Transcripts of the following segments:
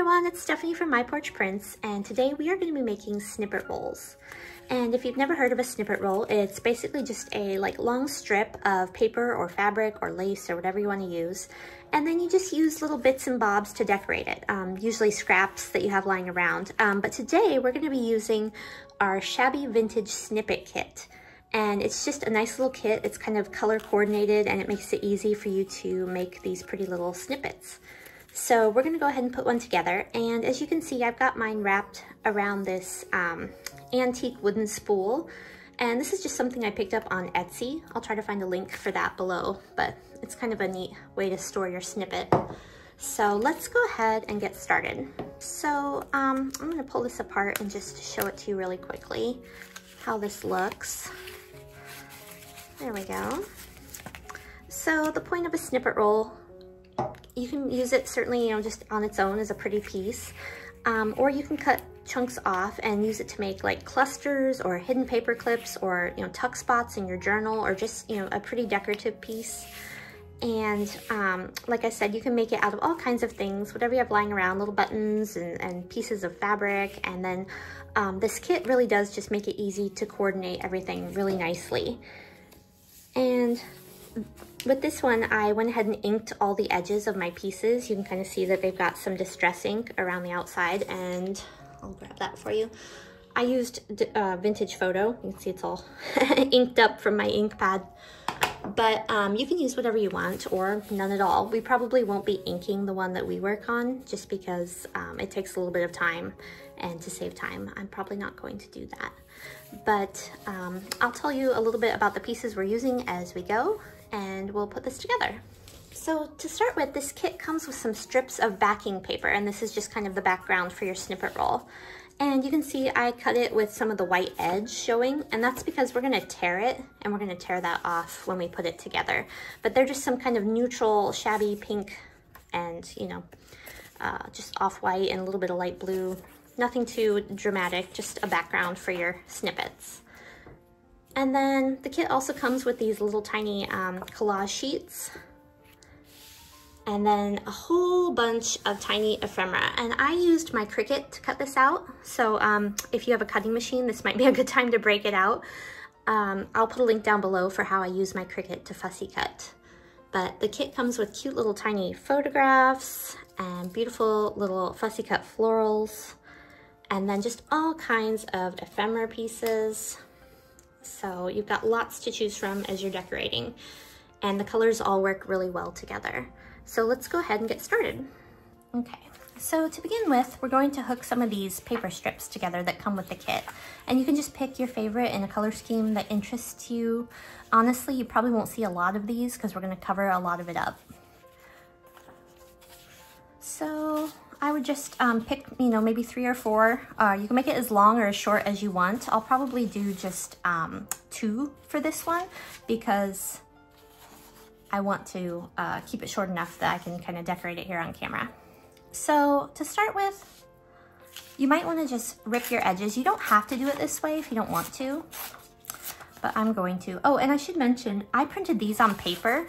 everyone, it's Stephanie from My Porch Prints, and today we are going to be making snippet rolls. And if you've never heard of a snippet roll, it's basically just a long strip of paper or fabric or lace or whatever you want to use, and then you just use little bits and bobs to decorate it, usually scraps that you have lying around. But today we're going to be using our Shabby Vintage Snippet Kit. And it's just a nice little kit. It's kind of color coordinated and it makes it easy for you to make these pretty little snippets. So we're gonna go ahead and put one together. And as you can see, I've got mine wrapped around this antique wooden spool. And this is just something I picked up on Etsy. I'll try to find a link for that below, but it's kind of a neat way to store your snippet. So let's go ahead and get started. So I'm gonna pull this apart and just show it to you really quickly how this looks. There we go. So the point of a snippet roll, you can use it certainly, just on its own as a pretty piece, or you can cut chunks off and use it to make like clusters or hidden paper clips or tuck spots in your journal, or just a pretty decorative piece. And like I said, you can make it out of all kinds of things, whatever you have lying around, little buttons and pieces of fabric. And then this kit really does just make it easy to coordinate everything really nicely. And with this one, I went ahead and inked all the edges of my pieces. You can kind of see that they've got some distress ink around the outside, and I'll grab that for you. I used Vintage Photo. You can see it's all inked up from my ink pad. But you can use whatever you want, or none at all. We probably won't be inking the one that we work on, just because it takes a little bit of time, and to save time, I'm probably not going to do that. But I'll tell you a little bit about the pieces we're using as we go, and we'll put this together. So to start with, this kit comes with some strips of backing paper, and this is just kind of the background for your snippet roll. And you can see I cut it with some of the white edge showing, and that's because we're gonna tear it, and we're gonna tear that off when we put it together. But they're just some kind of neutral shabby pink and, just off-white and a little bit of light blue. Nothing too dramatic, just a background for your snippets. And then the kit also comes with these little tiny collage sheets, and then a whole bunch of tiny ephemera. And I used my CRICUT to cut this out. So if you have a cutting machine, this might be a good time to break it out. I'll put a link down below for how I use my CRICUT to fussy cut. But the kit comes with cute little tiny photographs and beautiful little fussy cut florals, and then just all kinds of ephemera pieces. So you've got lots to choose from as you're decorating, and the colors all work really well together. So let's go ahead and get started. Okay, so to begin with, we're going to hook some of these paper strips together that come with the kit. And you can just pick your favorite in a color scheme that interests you. Honestly, you probably won't see a lot of these because we're gonna cover a lot of it up. So I would just pick, maybe 3 or 4. You can make it as long or as short as you want. I'll probably do just 2 for this one because I want to keep it short enough that I can kind of decorate it here on camera. So to start with, you might want to just rip your edges. You don't have to do it this way if you don't want to, but I'm going to. Oh, and I should mention, I printed these on paper,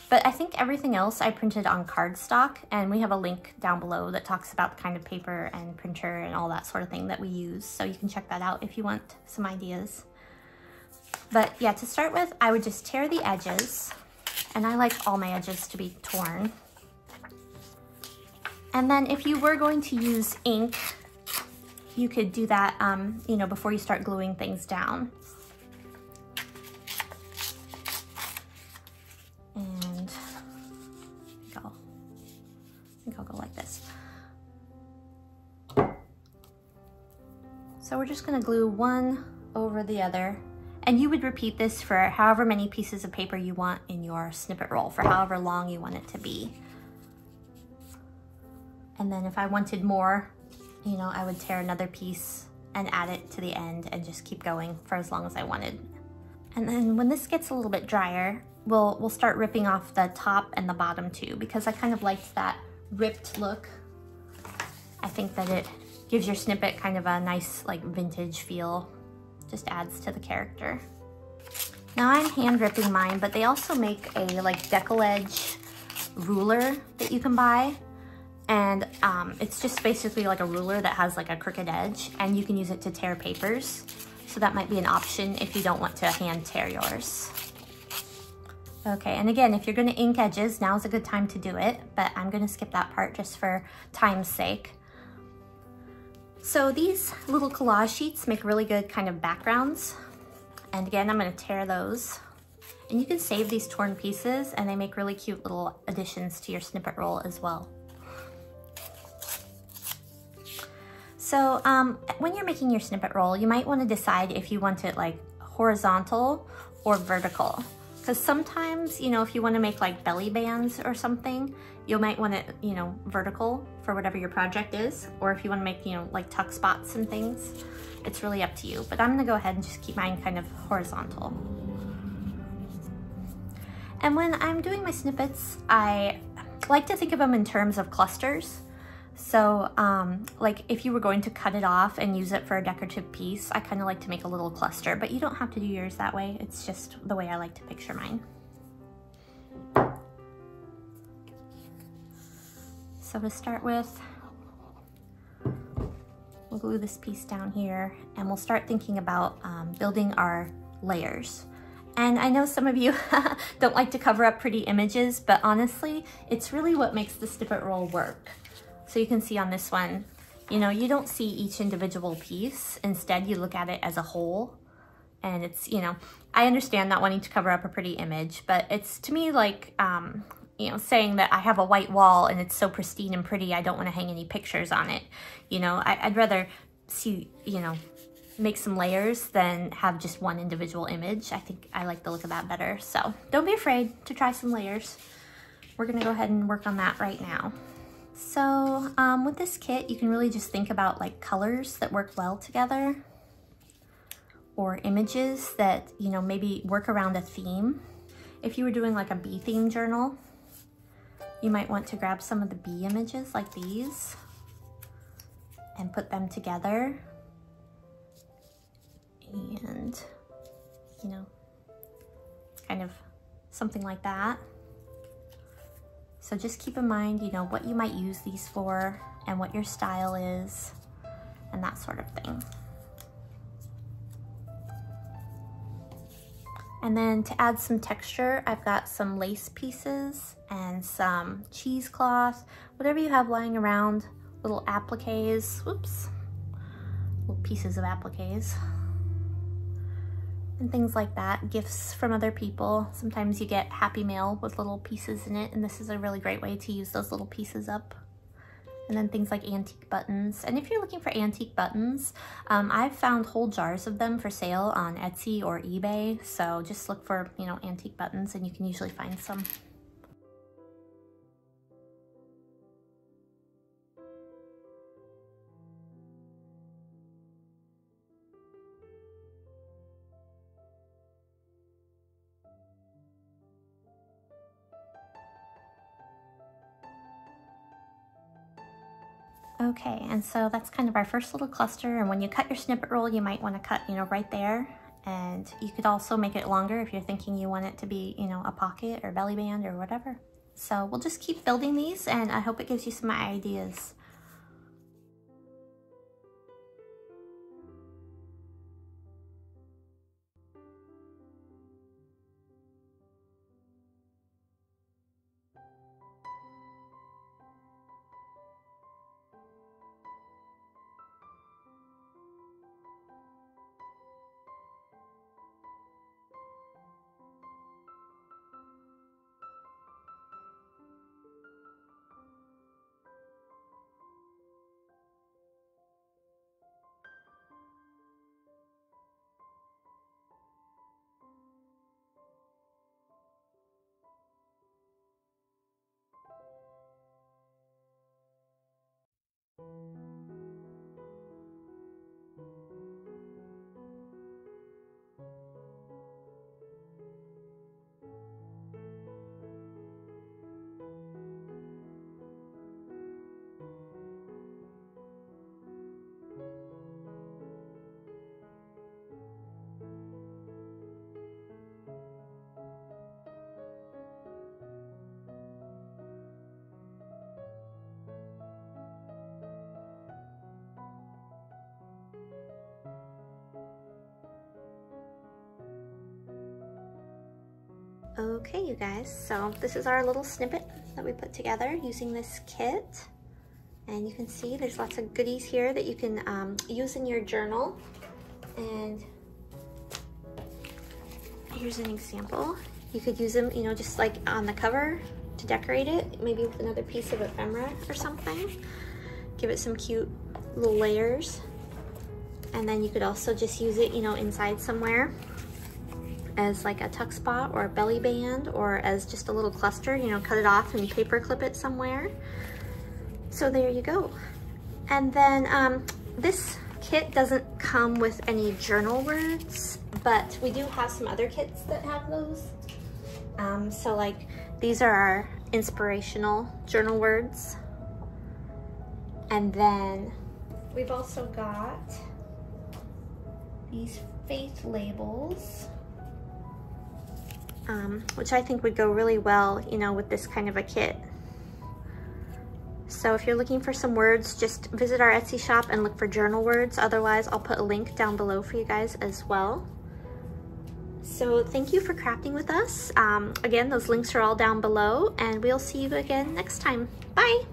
but I think everything else I printed on cardstock, and we have a link down below that talks about the kind of paper and printer and all that sort of thing that we use. So you can check that out if you want some ideas. But yeah, to start with, I would just tear the edges. And I like all my edges to be torn. And then if you were going to use ink, you could do that, before you start gluing things down. And I think I'll go like this. So we're just gonna glue one over the other. And you would repeat this for however many pieces of paper you want in your snippet roll, for however long you want it to be. And then if I wanted more, I would tear another piece and add it to the end and just keep going for as long as I wanted. And then when this gets a little bit drier, we'll start ripping off the top and the bottom too, because I kind of liked that ripped look. I think that it gives your snippet kind of a nice vintage feel. Just adds to the character. Now I'm hand ripping mine, but they also make a decal edge ruler that you can buy. And it's just basically like a ruler that has like a crooked edge, and you can use it to tear papers. So that might be an option if you don't want to hand tear yours. Okay, and again, if you're gonna ink edges, now's a good time to do it, but I'm gonna skip that part just for time's sake. So these little collage sheets make really good kind of backgrounds. And again, I'm gonna tear those. And you can save these torn pieces, and they make really cute little additions to your snippet roll as well. So when you're making your snippet roll, you might want to decide if you want it like horizontal or vertical. Because sometimes, you know, if you want to make like belly bands or something, you might want it, you know, vertical for whatever your project is. Or if you want to make, you know, like tuck spots and things, it's really up to you. But I'm going to go ahead and just keep mine kind of horizontal. And when I'm doing my snippets, I like to think of them in terms of clusters. So like if you were going to cut it off and use it for a decorative piece, I kind of like to make a little cluster, but you don't have to do yours that way. It's just the way I like to picture mine. So to start with, we'll glue this piece down here, and we'll start thinking about building our layers. And I know some of you don't like to cover up pretty images, but honestly, it's really what makes the snippet roll work. So you can see on this one, you know, you don't see each individual piece. Instead, you look at it as a whole. And it's, you know, I understand not wanting to cover up a pretty image, but it's to me like, you know, saying that I have a white wall and it's so pristine and pretty, I don't want to hang any pictures on it. You know, I'd rather see, you know, make some layers than have just one individual image. I think I like the look of that better. So don't be afraid to try some layers. We're going to go ahead and work on that right now. So with this kit, you can really just think about like colors that work well together, or images that, you know, maybe work around a theme. If you were doing like a bee theme journal, you might want to grab some of the bee images like these and put them together. And, you know, kind of something like that. So just keep in mind, you know, what you might use these for and what your style is and that sort of thing. And then to add some texture, I've got some lace pieces and some cheesecloth, whatever you have lying around, little appliques, whoops, little pieces of appliques. And things like that, gifts from other people. Sometimes you get Happy Mail with little pieces in it, and this is a really great way to use those little pieces up. And then things like antique buttons. And if you're looking for antique buttons, I've found whole jars of them for sale on Etsy or eBay. So just look for, you know, antique buttons and you can usually find some. Okay, and so that's kind of our first little cluster, and when you cut your snippet roll, you might want to cut, you know, right there, and you could also make it longer if you're thinking you want it to be, you know, a pocket or belly band or whatever. So we'll just keep building these, and I hope it gives you some ideas. Okay, you guys, so this is our little snippet that we put together using this kit. And you can see there's lots of goodies here that you can use in your journal. And here's an example. You could use them, you know, just like on the cover to decorate it, maybe with another piece of ephemera or something. Give it some cute little layers. And then you could also just use it, you know, inside somewhere as like a tuck spot or a belly band, or as just a little cluster, you know, cut it off and paper clip it somewhere. So there you go. And then this kit doesn't come with any journal words, but we do have some other kits that have those. So like these are our inspirational journal words. And then we've also got these faith labels, which I think would go really well, you know, with this kind of a kit. So if you're looking for some words, just visit our Etsy shop and look for journal words. Otherwise, I'll put a link down below for you guys as well. So thank you for crafting with us. Again, those links are all down below, and we'll see you again next time. Bye!